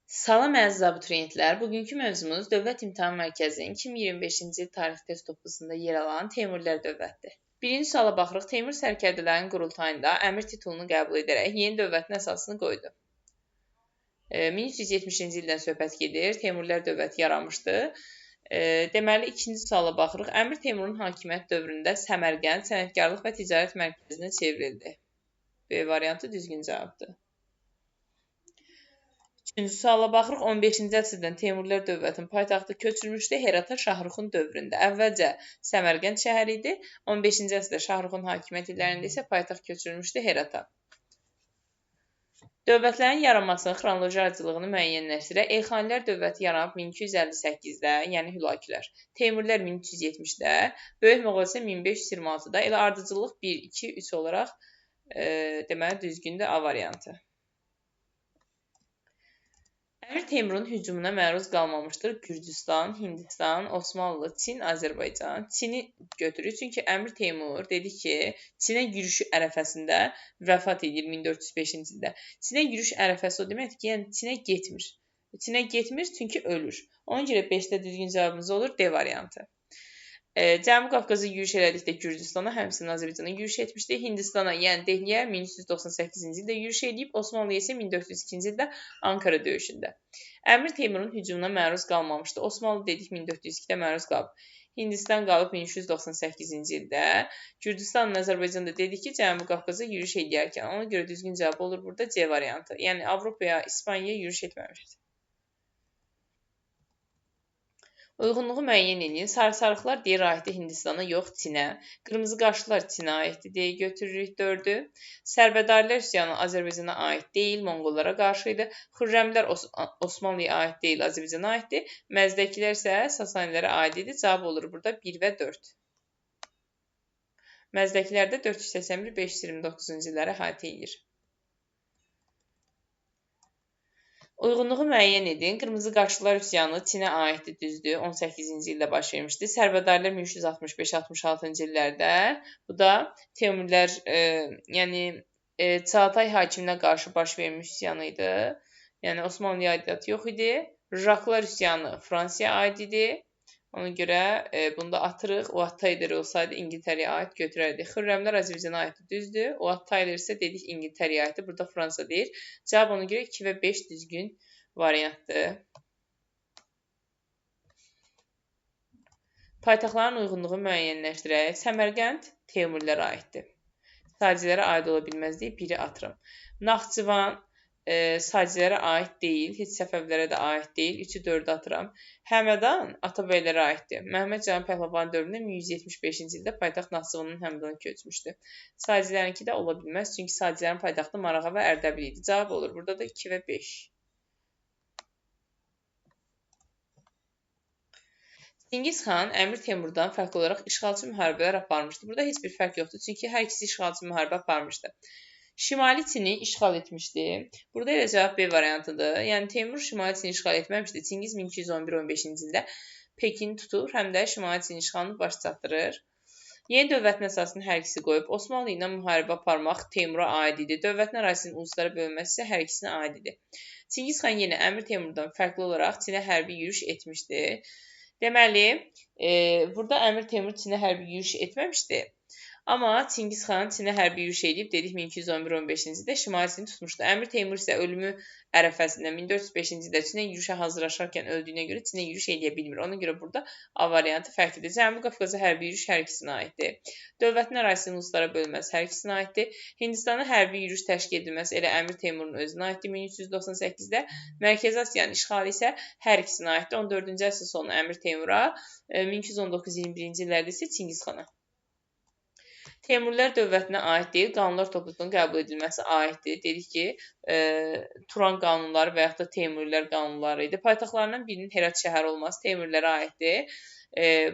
Salam əziz abituriyentlər, bugünkü mövzumuz Dövlət İmtahan Mərkəzinin 2025-ci il tarix test toplusunda yer alan Teymurilər dövlətidir. Birinci suala baxırıq. Teymur sərkərdələrin qurultayında əmir titulunu qəbul edərək yeni dövlətin əsasını qoydu. 1370-ci ildən söhbət gedir. Teymurilər dövləti yaranmışdı. Deməli, ikinci suala baxırıq. Əmir Teymurun hakimiyyət dövründə Səmərqənd sənətkarlıq və ticarət mərkəzinə çevrildi. B variantı düzgün cavabdır. Üçüncü suala baxırıq. 15-ci əsrdən Teymurilər dövlətinin paytaxtı köçürmüşdü Herata Şahruxun dövründə. Əvvəlcə Səmərqənd şəhəri idi. 15-ci əsrdə Şahruxun hakimiyyət illərində isə paytaxt köçürülmüşdü Herata. Dövlətlərin yaranmasının xronoloji ardıcıllığını müəyyənləşdirək. Elxanilər dövləti yaranıb 1258-də, yəni Hülakülər. Teymurilər 1370-də, Böyük Moğol isə 1526-da. Elə ardıcıllıq 1, 2, 3 olaraq deməli düzgündür A variantı. Əmir Teymurun hücumuna məruz qalmamışdır Gürcüstan, Hindistan, Osmanlı, Çin, Azərbaycan. Çini götürür, çünki Əmir Teymur dedi ki, Çinə yürüyüşü ərəfəsində vəfat edir 1405-ci ildə. Çinə yürüyüş ərəfəsi o deməkdir ki, yəni Çinə getmir. Çinə getmir, çünki ölür. Ona görə 5-də düzgün cavabımız olur D variantı. Cənubi Qafqaza yürüyüş elədikdə Gürcüstana, həmçinin Azərbaycana yürüyüş etmişdi. Hindistana, yəni Dehliyə 1398-ci ildə yürüyüş edib, Osmanlıya isə 1402-ci ildə Ankara döyüşündə. Əmir Teymurun hücumuna məruz qalmamışdı. Osmanlı dedik 1402-də məruz qalıb. Hindistan qalıb 1398-ci ildə. Gürcüstanla Azərbaycan da dedik ki, Cənubi Qafqaza yürüyüş edərkən. Ona görə düzgün cavab olur burada C variantı. Yəni Avropaya, İspaniyaya yürüyüş etməmişdi. Uyğunluğu müəyyən edin. Sarısarıqlar deyir aiddir Hindistana, yox Çinə. Qırmızı qaşlılar Çinə aiddir deyə götürürük 4-ü. Sərbədarilər üsyanı Azərbaycana aid deyil, Monqollara qarşı idi. Xürrəmlər Osmanlıya aid deyil, Azərbaycana aiddir. Məzdəkilər isə Sasanilərə aid idi. Cavab olur burada 1 və 4. Məzdəkilər də 481-529-cu illəri əhatə edir. Uyğunluğu müəyyən edin. Qırmızı qaşlılar üsyanı Çinə aiddir, düzdür. 18-ci ildə baş vermişdi. Sərbədarilər 1365-66-cı illərdə. Bu da Teymurilər, yəni Çağatay hakiminə qarşı baş vermiş üsyanı idi. Yəni Osmanlıya aidiyyatı yox idi. Jaklar üsyanı Fransaya aid idi. Ona görə bunu da atırıq. O Tayler olsaydı İngiltərəyə aid götürərdik. Xürrəmlər Azərbaycana aiddir, düzdür. O Tayler isə dedik İngiltərəyə aiddir. Burada Fransa deyir. Cavab ona görə 2 və 5 düzgün variantdır. Paytaxtların uyğunluğu müəyyənləşdirək. Səmərqənd Teymurilərə aiddir. Sacirlərə aid ola bilməz deyib 1-i atırım. Naxçıvan Sacirlərə aid deyil, heç Səfəvlərə də aid deyil. 3-ü 4-ə atıram. Həmədan Atabəylərə aiddir. Məhəmməd Can Pəhləvan dövründə 1175-ci ildə paytaxt Naxçıvandan Həmədana köçmüşdü. Sacirlərinki də ola bilməz, çünki Sacirlərin paytaxtı Marağa və Ərdəbil idi. Cavab olur burada da 2 və 5. Çingiz xan Əmir Teymurdan fərqli olaraq işğalçı müharibələr aparmışdı. Burada heç bir fərq yoxdur, çünki hər ikisi işğalçı müharibə aparmışdı. Şimali Çini işğal etmişdi. Burada elə cavab B variantıdır. Yəni Teymur Şimali Çini işğal etməmişdi. Çingiz 1211-15-ci ildə Pekini tutur, həm də Şimali Çini işğalını baş çatdırır. Yeni dövlətin əsasını hər ikisi qoyub, Osmanlı ilə müharibə aparmaq Teymura aid idi. Dövlətin ərazisinin uluslara bölünməsi isə hər ikisinə aid idi. Çingiz xan yenə Əmir Teymurdan fərqli olaraq Çinə hərbi yürüyüş etmişdi. Deməli, burada Əmir Teymur Çinə hərbi yürüyüş etməmişdi. Amma Çingiz xan Çinə hərbi yürüyüş edib, dedik 1211-15-ci ildə Şimali Çini tutmuşdu. Əmir Teymur isə ölümü ərəfəsində 1405-ci ildə Çinə yürüyüşə hazırlaşarkən öldüyünə görə Çinə yürüyüş edə bilmir. Ona görə burada A variantı fərqlidir. Cənubi Qafqaza hərbi yürüyüş hər ikisinə aiddir. Dövlətin ərazisinin uluslara bölünməsi hər ikisinə aiddir. Hindistana hərbi yürüyüş təşkil edilməsi elə Əmir Teymurun özünə aiddir 1398-də. Mərkəzi Asiyanın işğalı isə hər ikisinə aiddir. 14-cü əsr sonu Əmir Teymura, 1219-21-ci illərdə isə Çingiz xana. Teymurilər dövlətinə aid deyil, qanunlar toplusunun qəbul edilməsi aiddir. Dedik ki, Turan qanunları və yaxud da Teymurilər qanunları idi. Paytaxtlarından birinin Herat şəhəri olması Teymurilərə aiddir.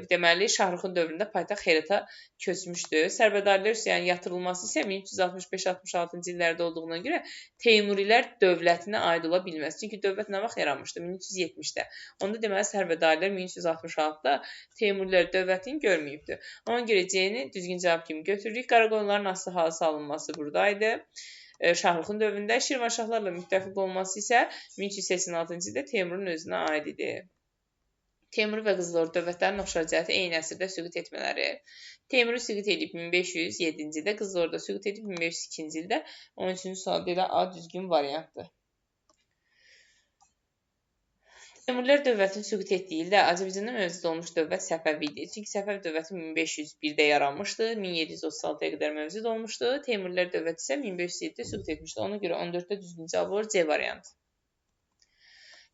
Deməli, Şahruxun dövründə paytaxt Herata köçmüşdü. Sərbədarilər üsyanının yatırılması isə 1365-66-cı illərdə olduğuna görə Teymurilər dövlətinə aid ola bilməz. Çünki dövlət nə vaxt yaranmışdı? 1370-də. Onda deməli, sərbədarilər 1366-da Teymurilər dövlətini görməyibdi. Ona görə C-ni düzgün cavab kimi götürürük. Qaraqoyunların asılı hala salınması buradaydı. Şahruxun dövründə. Şirvanşahlarla müttəfiq olması isə 1386-cı ildə Teymurun özünə aid idi. Teymur və Qızıl Ordu dövlətlərinin oxşar cəhəti eyni əsrdə süqut etmələri. Teymuru süqut edib 1507-ci ildə, Qızıl Ordu süqut edib 1502-ci ildə. 13-cü sual belə A düzgün variantdır. Teymurilər dövlətinin süqut etdiyi ildə Azərbaycanda mövcud olmuş dövlət Səfəvi idi. Çünki Səfəv dövləti 1501-də yaranmışdı, 1736-ya qədər mövcud olmuşdu. Teymurilər dövləti isə 1507-də süqut etmişdi. Ona görə 14-də düzgün cavab olur C variantı.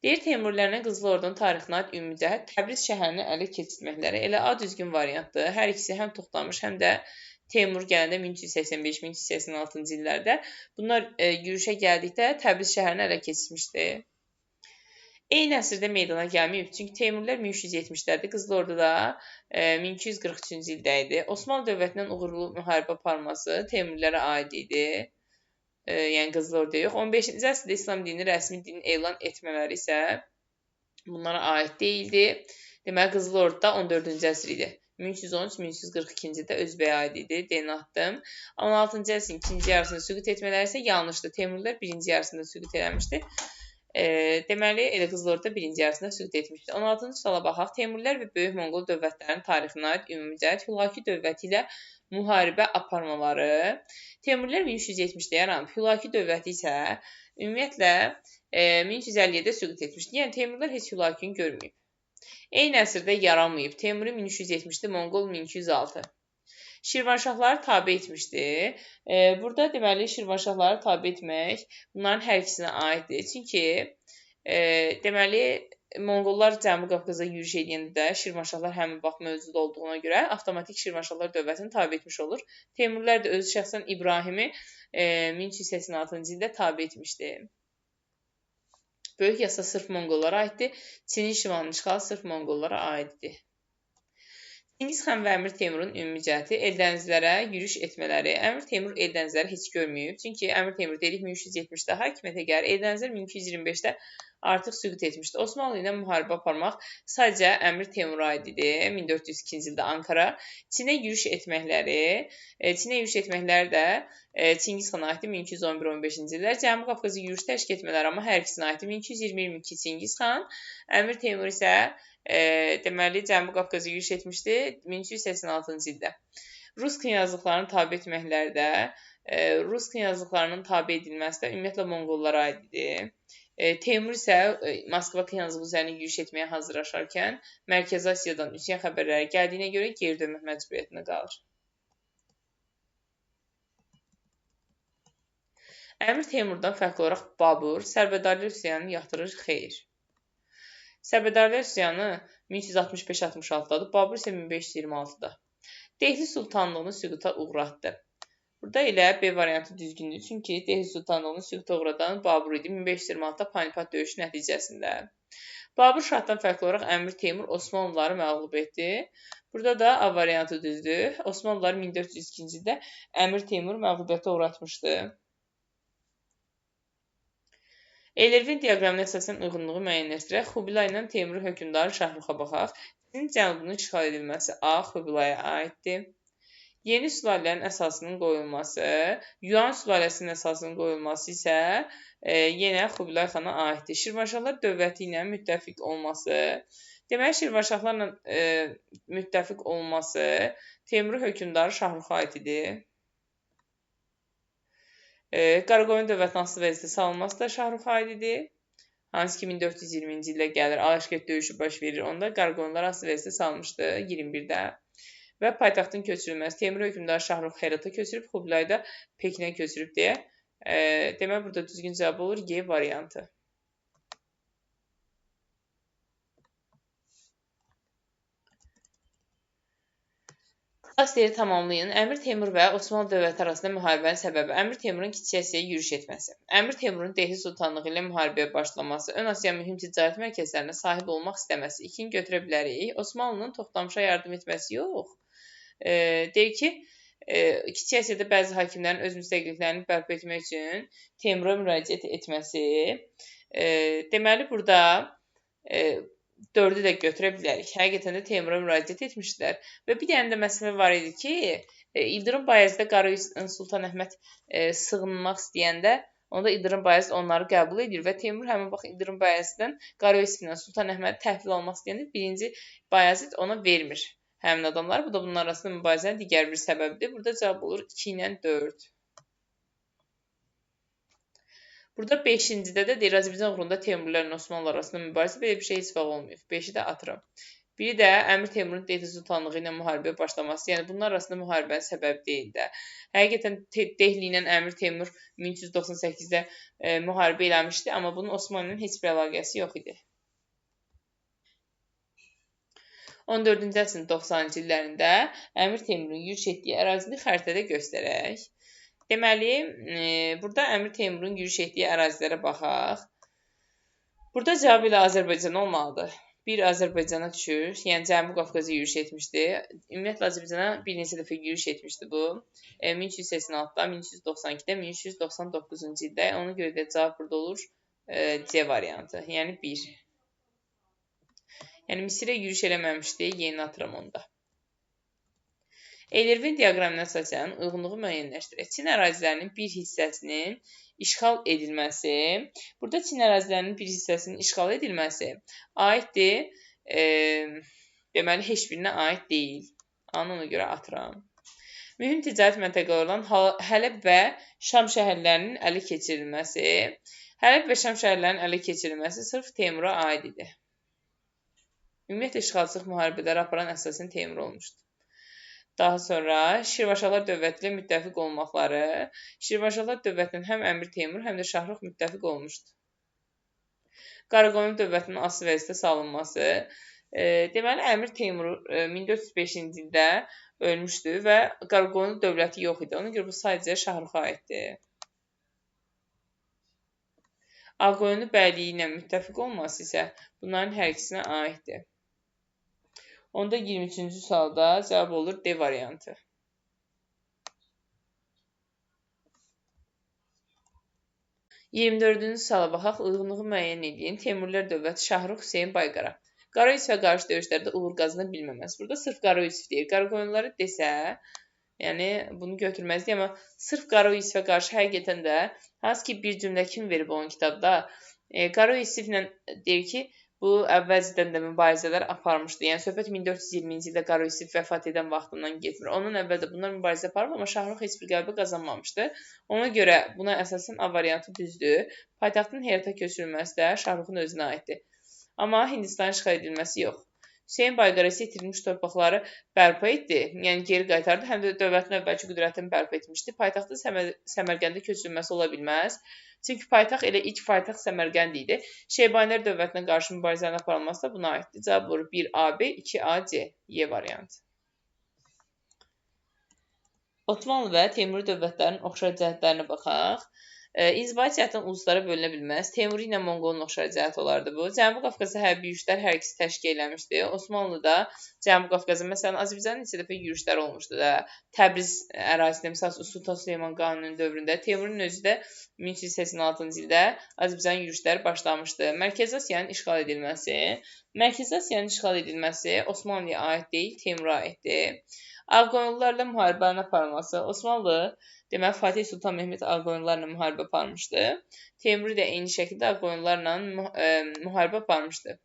Deyir, Teymurilərin Qızıl Ordunun tarixinə aid ümumi cəhət Təbriz şəhərini ələ keçirməkləri. Elə A düzgün variantdır. Hər ikisi həm Toxtamış, həm də Teymur gələndə 1385-1386-cı illərdə bunlar yürüşə gəldikdə Təbriz şəhərini ələ keçirmişdi. Eyni əsrdə meydana gəlməyib, çünki Teymurilər 1370-lərdə, Qızıl Ordu da 1243-cü ildə idi. Osmanlı dövlətindən uğurlu müharibə aparması Teymurilərə aid idi. Yəni Qızıl Orduya yox. 15-ci əsrdə İslam dinini rəsmi din elan etmələri isə bunlara aid deyildi. Deməli, Qızıl Ordu da 14-cü əsr idi. 1313-1342-ci ildə Özbəyə aid idi. D-ni atdım. 16-cı əsrin ikinci yarısında süqut etmələri isə yanlışdır. Teymurilər birinci yarısında süqut eləmişdi. Deməli, elə Qızıl Ordu birinci yarısında süqut etmişdi. 16-cı suala baxaq. Teymurilər və Böyük Monqol dövlətlərinin tarixinə aid ümumi cəhət Hülaki dövləti ilə müharibə aparmaları. Teymurilər 1370-də yaranıb. Hülaki dövləti isə ümumiyyətlə 1357-də süqut etmişdi. Yəni Teymurilər heç Hülakini görməyib. Eyni əsrdə yaranmayıb. Teymuri 1370-də, Monqol 1206. Şirvanşahları tabe etmişdi. Burada deməli Şirvanşahları tabe etmək bunların hər ikisinə aiddir. Çünki deməli Monqollar Cənubi Qafqaza yürüş edəndə də Şirvanşahlar həmin vaxt mövcud olduğuna görə avtomatik Şirvanşahlar dövlətini tabe etmiş olur. Teymurilər də özü şəxsən İbrahimi 1386-cı ildə tabe etmişdi. Böyük yasa sırf Monqollara aiddir. Çinin şimalının işğalı sırf Monqollara aiddir. Çingiz xan və Əmir Teymurun ümumi cəhəti Eldənizlərə yürüş etmələri. Əmir Teymur Eldənizləri heç görməyib. Çünki Əmir Teymur dedik 1370-də hakimiyyətə gəlir. Eldənizlər 1225-də artıq süqut etmişdi. Osmanlı ilə müharibə aparmaq sadəcə Əmir Teymura aid idi. 1402-ci ildə Ankara. Çinə yürüş etməkləri də Çingiz xana aiddir 1211-15-ci illər. Cənubi Qafqazı yürüş təşkil etmələri amma hər ikisinə aiddir. 1222 Çingiz xan, Əmir Teymur isə deməli Cənubi Qafqazı yürüş etmişdi 1386-cı ildə. Rus knyazlıqlarını tabe etməkləri də Rus knyazlıqlarının tabe edilməsi də ümumiyyətlə Monqollara aid idi. Teymur isə Moskva knyazlığı üzərində yürüş etməyə hazırlaşarkən Mərkəzi Asiyadan üsyan xəbərləri gəldiyinə görə geri dönmək məcburiyyətində qalır. Əmir Teymurdan fərqli olaraq Babur Sərbədarlar üsyanını yatırır, xeyr. Sərbədarlar üsyanı 1365-66-dadır, Babur isə 1526-da. Dehli Sultanlığını süquta uğratdı. Burada elə B variantı düzgündür, çünki Dehli Sultanlığını süquta uğradan Babur idi 1526-da Panipat döyüşü nəticəsində. Babur şahdan fərqli olaraq Əmir Teymur Osmanlıları məğlub etdi. Burada da A variantı düzdür. Osmanlıları 1402-ci ildə Əmir Teymur məğlubiyyətə uğratmışdı. Eylervin diaqramına əsasən uyğunluğu müəyyənləşdirək. Xubilay ilə Teymur hökmdarı Şahruxa baxaq. Çinin cənubunun işğal edilməsi A. Xubilaya aiddir. Yeni sülalələrin əsasının qoyulması, Yuan sülaləsinin əsasının qoyulması isə yenə Xubilay xana aiddir. Şirvanşahlar dövləti ilə müttəfiq olması, deməli Şirvanşahlarla müttəfiq olması Teymur hökmdarı Şahruxa aid idi. Qaraqoyun dövlətinin asılı vəziyyətə salınması da Şahruxa aid idi. Hansı ki 1420-ci ildə gəlir, Alaşkət döyüşü baş verir. Onda Qaraqoyunlar asılı vəziyyətə salmışdı 21-də. Və paytaxtın köçürülməsi. Teymur hökmdarı Şahrux Herata köçürüb, Xubilay da Pekinə köçürüb deyə. Demək, burada düzgün cavab olur G variantı. Klasteri tamamlayın. Əmir Teymur və Osmanlı dövləti arasında müharibənin səbəbi. Əmir Teymurun Kiçik Asiyaya yürüş etməsi. Əmir Teymurun Dehli Sultanlığı ilə müharibəyə başlaması. Ön Asiya mühüm ticarət mərkəzlərinə sahib olmaq istəməsi. İkini götürə bilərik. Osmanlının Toxtamışa yardım etməsi yox. Deyir ki, Kiçik Asiyada bəzi hakimlərin öz müstəqilliklərini bərpa etmək üçün Teymura müraciət etməsi. Deməli, burada 4-ü də götürə bilərik. Həqiqətən də Teymura müraciət etmişdilər. Və bir dənə də məsələ var idi ki, İldırım Bayezdə Qaravul Sultan Əhməd sığınmaq istəyəndə onda İldırım Bayezid onları qəbul edir və Teymur həmin vaxt İldırım Bayeziddən Qaravul Yusifdən Sultan Əhmədi təhvil almaq istəyəndə birinci Bayezid ona vermir həmin adamları. Bu da bunun arasında mübarizənin digər bir səbəbidir. Burada cavab olur 2 ilə 4. Burada 5-cidə də deyir Azərbaycan uğrunda Teymurlərlə Osmanlılar arasında mübarizə, belə bir şey heç vaxt olmayıb. 5-i də atıram. Biri də Əmir Teymurun Delhi Sultanlığı ilə müharibəyə başlaması, yəni bunlar arasında müharibənin səbəbi deyil də. Həqiqətən Delhi ilə Əmir Teymur 1398-də müharibə eləmişdi, amma bunun Osmanlı ilə heç bir əlaqəsi yox idi. 14-cü əsrin 90-cı illərində Əmir Teymurun yürüş etdiyi ərazini xəritədə göstərək. Deməli, burada Əmir Teymurun yürüş etdiyi ərazilərə baxaq. Burada cavab ilə Azərbaycan olmalıdır. Bir Azərbaycana düşür, yəni Cənubi Qafqaza yürüş etmişdi. Ümumiyyətlə Azərbaycana bir neçə dəfə yürüş etmişdi bu. 1386-da, 1392-də, 1399-cu ildə. Ona görə də cavab burada olur C variantı, yəni 1. Yəni Misirə yürüş eləməmişdi, yeni atıram onda. Eylirvin diaqramına əsasən uyğunluğu müəyyənləşdirək. Çin ərazilərinin bir hissəsinin işğal edilməsi. Burada Çin ərazilərinin bir hissəsinin işğal edilməsi aiddir. Deməli, heç birinə aid deyil. Ona görə atıram. Mühüm ticarət məntəqələri olan Hələb və Şam şəhərlərinin ələ keçirilməsi. Hələb və Şam şəhərlərinin ələ keçirilməsi sırf Teymura aid idi. Ümumiyyətlə, işğalçılıq müharibələri aparan əsasən Teymur olmuşdur. Daha sonra Şirvanşahlar dövləti ilə müttəfiq olmaqları. Şirvanşahlar dövlətinin həm Əmir Teymur, həm də Şahrux müttəfiq olmuşdu. Qaraqoyun dövlətinin asılı vəziyyətə salınması. Deməli, Əmir Teymur 1405-ci ildə ölmüşdü və Qaraqoyun dövləti yox idi. Ona görə bu sadəcə Şahruxa aiddir. Ağqoyunlu bəyliyi ilə müttəfiq olması isə bunların hər ikisinə aiddir. Onda 23-cü sualda cavab olur D variantı. -24-cü suala baxaq, uyğunluğu müəyyən edin. Teymurilər dövləti Şahrux Hüseyn Bayqara. Qara Yusifə qarşı döyüşlərdə uğur qazana bilməməz. Burada sırf Qara Yusif deyir. Qaraqoyunluları desə, yəni bunu götürməzdi, amma sırf Qara Yusifə qarşı həqiqətən də hansı ki bir cümlə kim verib onun kitabda? Qara Yusiflə deyir ki, bu əvvəlcədən də mübarizələr aparmışdı. Yəni söhbət 1420-ci ildə Qara Yusif vəfat edən vaxtından getmir. Onun əvvəldə bunlar mübarizə aparıb, amma Şahrux heç bir qələbə qazanmamışdı. Ona görə buna əsasən A variantı düzdür. Paytaxtın Herata köçürülməsi də Şahruxun özünə aiddir. Amma Hindistanın işğal edilməsi yox. Hüseyn Bayqara isə itirilmiş torpaqları bərpa etdi, yəni geri qaytardı, həm də dövlətin əvvəlki qüdrətini bərpa etmişdi. Paytaxtın Səmərqəndə köçürülməsi ola bilməz. Çünki paytaxt elə ilk paytaxt Səmərqənd idi. Şeybanilər dövlətinə qarşı mübarizənin aparılması da buna aiddir. Cavab olur 1AB, 2AC, Y variantı. Osmanlı və Teymuri dövlətlərinin oxşar cəhətlərinə baxaq. İnzibati cəhətdən uluslara bölünə bilməz. Teymuri ilə Monqolun oxşar cəhəti olardı bu. Cənubi Qafqaza hərbi yürüşlər hər ikisi təşkil eləmişdi. Osmanlıda Cənubi Qafqaza, məsələn, Azərbaycanın neçə dəfə yürüşlər olmuşdu da. Təbriz ərazisində, məsələn, Sultan Süleyman Qanunun dövründə, Teymurun özü də 1386-cı ildə Azərbaycan yürüşləri başlamışdı. Mərkəzi Asiyanın işğal edilməsi. Mərkəzi Asiyanın işğal edilməsi Osmanlıya aid deyil, Teymura aiddir. Ağqoyunlularla müharibənin aparılması. Osmanlı, deməli, Fatih Sultan Mehmet Ağqoyunlularla müharibə aparmışdı. Teymuri də eyni şəkildə Ağqoyunlularla müharibə aparmışdı.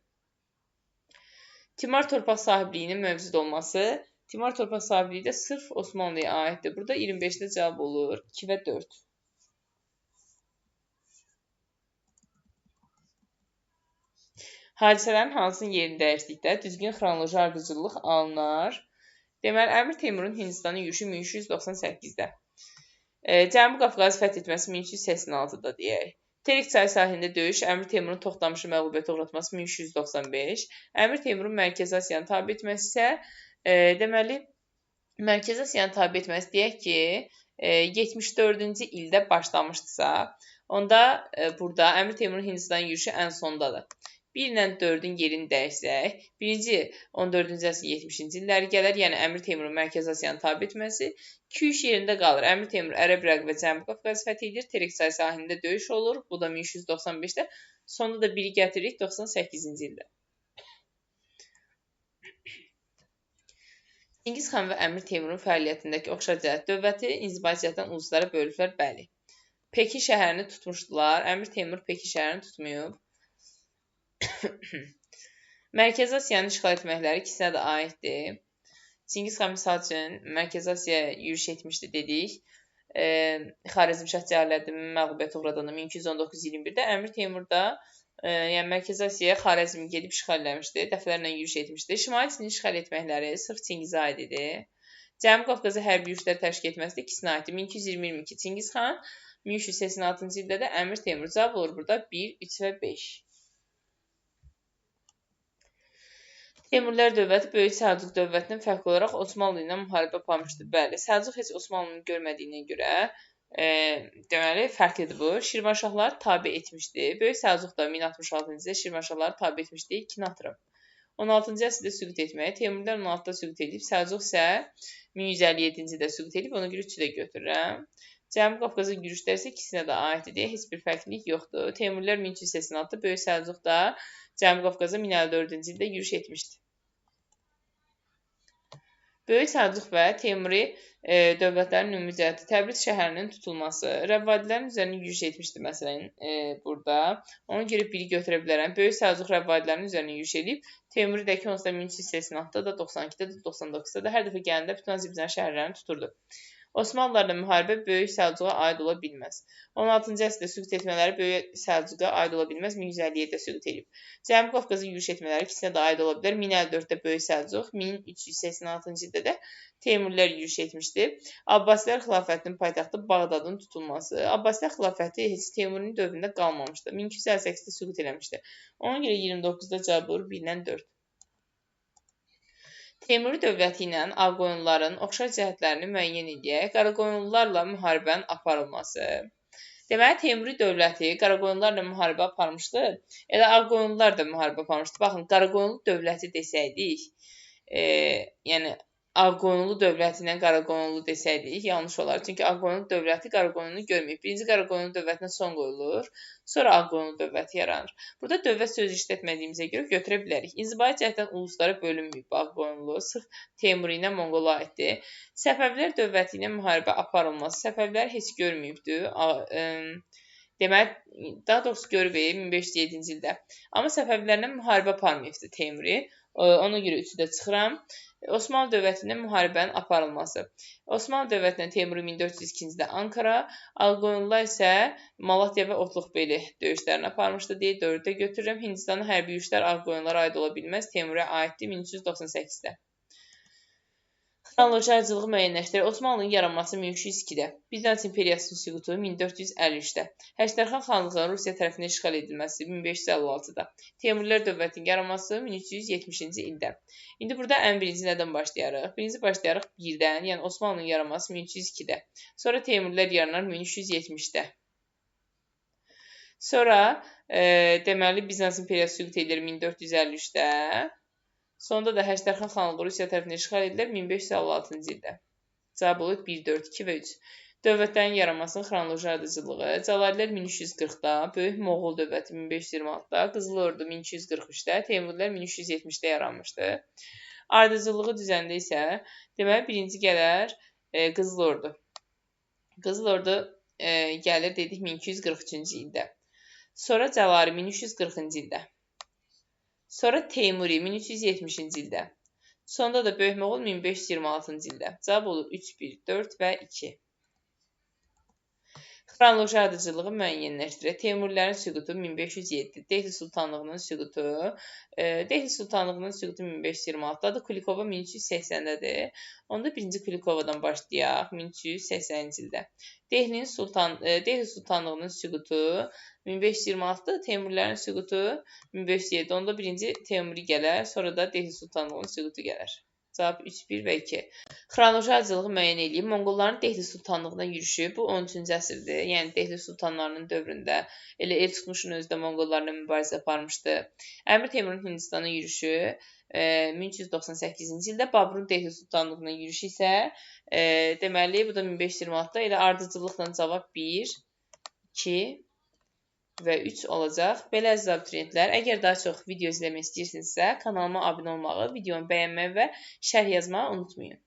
Timar torpaq sahibliyinin mövcud olması. Timar torpaq sahibliyi də sırf Osmanlıya aiddir. Burada 25-də cavab olur 2 və 4. Hadisələrin hansının yerini dəyişdikdə düzgün xronoloji ardıcıllıq alınar. Deməli, Əmir Teymurun Hindistanı yürüşü 1398-də. Cənubi Qafqazı fəth etməsi 1386-da deyək. Terik çayı sahilində döyüş, Əmir Teymurun Toxtamışı məğlubiyyətə uğratması 1395. Əmir Teymurun Mərkəzi Asiyanı tabe etməsi isə, deməli, Mərkəzi Asiyanı tabe etməsi deyək ki, 74-cü ildə başlamışdısa, onda burada Əmir Teymurun Hindistan yürüşü ən sondadır. 1 ilə 4-ün yerini dəyişsək, birinci 14-cü əsrin 70-ci illəri gələr, yəni Əmir Teymurun Mərkəzi Asiyanı tabe etməsi 2-3 yerində qalır. Əmir Teymur Ərəb, Rəq və Cənubi Qafqazı fəth edir, Terik çayı sahilində döyüş olur, bu da 1395-də, sonunda da biri gətiririk 98-ci ildə. Çingiz xan və Əmir Teymurun fəaliyyətindəki oxşar cəhət dövləti inzibai cəhətdən uluslara bölüblər, bəli. Pekin şəhərini tutmuşdular. Əmir Teymur Pekin şəhərini tutmayıb. Mərkəzi Asiyanı işğal etməkləri ikisinə də aiddir. Çingiz xan misal üçün Mərkəzi Asiyaya yürüş etmişdi dedik. Xarəzmşah Cəlaləddinin məğlubiyyətə uğradığında 1219-21-də Əmir Teymur da yəni Mərkəzi Asiyaya Xarəzmi gedib işğal eləmişdi, dəfələrlə yürüş etmişdi. Şimali Çini işğal etməkləri sırf Çingizə aid idi. Cənubi Qafqaza hərbi yürüşlər təşkil etməsi də ikisinə aiddir. 1220-22 Çingiz xan, 1386-cı ildə də Əmir Teymur. Cavab olur burada 1, 3 və 5. Teymurilər dövləti Böyük Səlcuq dövlətinin fərqli olaraq Osmanlı ilə müharibə aparmışdır. Bəli, Səlcuq heç Osmanlını görmədiyinə görə deməli fərqlidir bu. Şirvanşahlar tabe etmişdi. Böyük Səlcuq da 1066-cı ildə Şirvanşahları tabe etmişdi. 2-ni atıram. 16-cı əsrdə süqut etməyi, Teymurilər 16-da süqut edib, Səlcuq isə 1157-ci ildə süqut edib, ona görə 3-ü də götürürəm. Cənubi Qafqaza yürüşlər isə ikisinə də aiddir, heç bir fərqlilik yoxdur. Teymurilər 1386-da, Böyük Səlcuq da Cənubi Qafqaza 1054-cü ildə yürüş etmişdi. Böyük Səlcuq və Teymuri dövlətlərinin ümumi cəhəti Təbriz şəhərinin tutulması, Rəvvadilərin üzərinə yürüş etmişdi məsələn burada. Ona görə biri götürə bilərəm. Böyük Səlcuq Rəvvadilərin üzərinə yürüş edib, Teymuri də ki, onsuz da 1386-da da, 92-də da, 99-da da hər dəfə gələndə bütün Azərbaycan şəhərlərini tuturdu. Osmanlılarla müharibə Böyük Səlcuqa aid ola bilməz. 16-cı əsrdə süqut etmələri Böyük Səlcuqa aid ola bilməz, 1157-də süqut edib. Cənubi Qafqaza yürüş etmələri ikisinə də aid ola bilər. 1054-də Böyük Səlcuq, 1386-cı ildə də Teymurilər yürüş etmişdi. Abbasilər xilafətinin paytaxtı Bağdadın tutulması. Abbasilər xilafəti heç Teymurun dövründə qalmamışdı. 1258-də süqut eləmişdi. Ona görə 29-da cavab olur 1-dən 4. Teymuri dövləti ilə Ağqoyunluların oxşar cəhətlərini müəyyən edək. Qaraqoyunlularla müharibənin aparılması. Deməli, Teymuri dövləti Qaraqoyunlularla müharibə aparmışdı. Elə Ağqoyunlular da müharibə aparmışdı. Baxın, Qaraqoyunlu dövləti desəydik, yəni Ağqoyunlu dövləti ilə Qaraqoyunlu desəydik, yanlış olar. Çünki Ağqoyunlu dövləti Qaraqoyunlu görməyib. Birinci Qaraqoyunlu dövlətinə son qoyulur, sonra Ağqoyunlu dövləti yaranır. Burada dövlət sözü işlətmədiyimizə görə götürə bilərik. İnzibai cəhətdən uluslara bölünməyib Ağqoyunlu, sırf Teymuri ilə Monqola aiddir. Səfəvilər dövləti ilə müharibə aparılması. Səfəvilər heç görməyibdi. Deməli, daha doğrusu görüb 1507-ci ildə. Amma Səfəvilərlə müharibə aparmayıbdı Teymuri. Ona görə 3-ü də çıxıram. Osmanlı dövlətinin müharibənin aparılması. Osmanlı dövlətinə Teymuri 1402-ci Ankara, Ağqoyunlular isə Malatya və Otluqbeli döyüşlərini aparmışdı deyə 4-də götürürəm. Hindistanın hərbi yürüşlər Ağqoyunlulara aid ola bilməz, Teymuriyə aiddir 1398-də. Xronoloji müəyyənləşdirir. Osmanlının yaranması 1302-də, Bizans imperiyasının süqutu 1453-də, Həştərxan xanlığının Rusiya tərəfindən işğal edilməsi 1556-da, Teymurilər dövlətinin yaranması 1370-ci ildə. İndi burada ən birinci nədən başlayarıq? Birinci başlayarıq 1-dən, yəni Osmanlının yaranması 1302-də. Sonra Teymurilər yaranar 1370-də. Sonra deməli Bizans imperiyası süqut edilir 1453-də. Sonda da Həştərxan xanlığı Rusiya tərəfindən işğal edilir 1556-cı ildə. Cavab olur 1, 4, 2 və 3. Dövlətlərin yaranmasının xronoloji ardıcılığı. Cəlalilər 1340-da, Böyük Moğol dövləti 1526-da, Qızıl Ordu 1343-də, Teymurilər 1370-də yaranmışdı. Ardıcılığı düzəndə isə deməli birinci gələr Qızıl Ordu. Qızıl Ordu gəlir dedik 1243-cü ildə. Sonra Cəlali 1340-cı ildə. Sonra Teymuri 1370-ci ildə. Sonda da Böyük Moğol 1526-cı ildə. Cavab olur 3, 1, 4 və 2. Xronoloji ardıcılığı müəyyənləşdirir. Teymurilərin süqutu 1507, Dehli Sultanlığının süqutu. Dehli Sultanlığının süqutu 1526-dadır. Kulikova 1380-dədir. Onda 1-ci Kulikovadan başlayaq 1380-ci ildə. Dehli Sultanlığının süqutu 1526-da, Teymurilərin süqutu 1507. Onda 1-ci Teymuri gələr, sonra da Dehli Sultanlığının süqutu gələr. Cavab 3, 1 və 2. Xronoloji ardıcılığı müəyyən edeyim. Monqolların Dehli Sultanlığına yürüşü bu 13-cü əsrdir. Yəni Dehli Sultanlarının dövründə elə el tutmuşun özü də Monqollarla mübarizə aparmışdı. Əmir Teymurun Hindistana yürüşü 1398-ci ildə, Baburun Dehli Sultanlığına yürüşü isə deməli bu da 1526-da elə ardıcılıqla cavab 1, 2 və 3 olacaq. Belə əziz abituriyentlər, əgər daha çox video izləmək istəyirsinizsə, kanalıma abunə olmağı, videonu bəyənməyi və şərh yazmağı unutmayın.